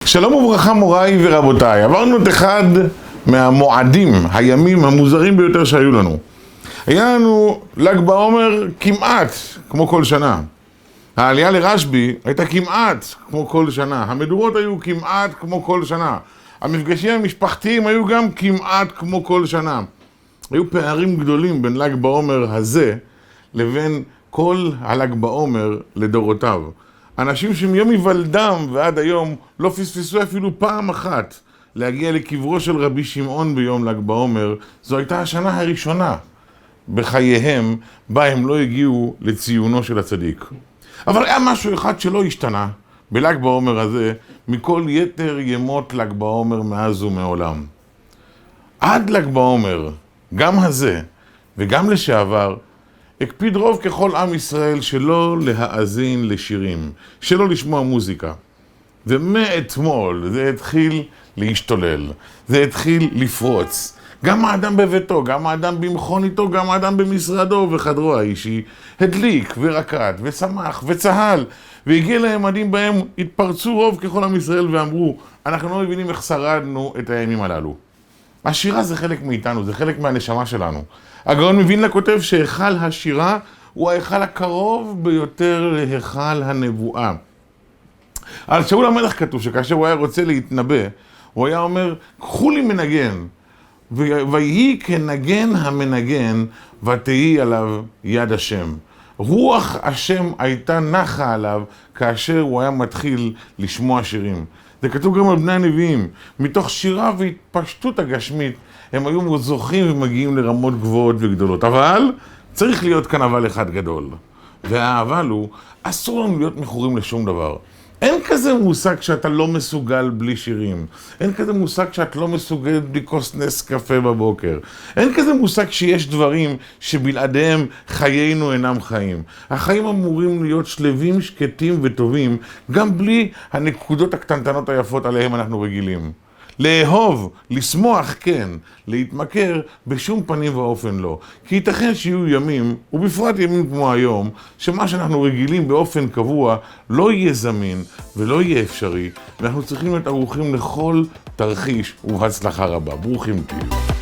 שלום וברכה מוריי ורבותיי, עברנו את אחד מהמועדים, הימים המוזרים ביותר שהיו לנו. היה לנו ל"ג בעומר כמעט כמו כל שנה. העלייה לרשב"י הייתה כמעט כמו כל שנה. המדורות היו כמעט כמו כל שנה. המפגשים המשפחתיים היו גם כמעט כמו כל שנה. היו פערים גדולים בין ל"ג בעומר הזה לבין כל הל"ג בעומר לדורותיו. אנשים שמיום היוולדם ועד היום לא פספסו אפילו פעם אחת להגיע לקברו של רבי שמעון ביום ל"ג בעומר. זו הייתה השנה הראשונה בחייהם בה הם לא הגיעו לציונו של הצדיק. אבל היה משהו אחד שלא השתנה בל"ג בעומר הזה מכל יתר ימות ל"ג בעומר מאז ומעולם. עד ל"ג בעומר, גם הזה וגם לשעבר, הקפיד רוב ככל עם ישראל שלא להאזין לשירים, שלא לשמוע מוזיקה. ומאתמול זה התחיל להשתולל, זה התחיל לפרוץ. גם האדם בביתו, גם האדם במכוניתו, גם האדם במשרדו ובחדרו האישי, הדליק ורקד ושמח וצהל, והגיע לימדים בהם התפרצו רוב ככל עם ישראל ואמרו, אנחנו לא מבינים איך שרדנו את הימים הללו. השירה זה חלק מאיתנו, זה חלק מהנשמה שלנו. הגאון מווילנה כותב שהיכל השירה הוא ההיכל הקרוב ביותר להיכל הנבואה. על שאול המלך כתוב שכאשר הוא היה רוצה להתנבא, הוא היה אומר, קחו לי מנגן, ויהי כנגן המנגן ותהי עליו יד השם. רוח השם הייתה נחה עליו כאשר הוא היה מתחיל לשמוע שירים. זה כתוב גם על בני הנביאים. מתוך שירה והתפשטות הגשמית הם היו זוכים ומגיעים לרמות גבוהות וגדולות. אבל צריך להיות כאן אבל אחד גדול. והאבל הוא, אסור לנו להיות מכורים לשום דבר. אין כזה מושג שאתה לא מסוגל בלי שירים. אין כזה מושג שאת לא מסוגלת בלי כוס נס קפה בבוקר. אין כזה מושג שיש דברים שבלעדיהם חיינו אינם חיים. החיים אמורים להיות שלווים, שקטים וטובים, גם בלי הנקודות הקטנטנות היפות עליהם אנחנו רגילים. לאהוב, לשמוח כן, להתמכר בשום פנים ואופן לא. כי ייתכן שיהיו ימים, ובפרט ימים כמו היום, שמה שאנחנו רגילים באופן קבוע לא יהיה זמין ולא יהיה אפשרי, ואנחנו צריכים להיות ערוכים לכל תרחיש ובהצלחה רבה. ברוכים תהיו.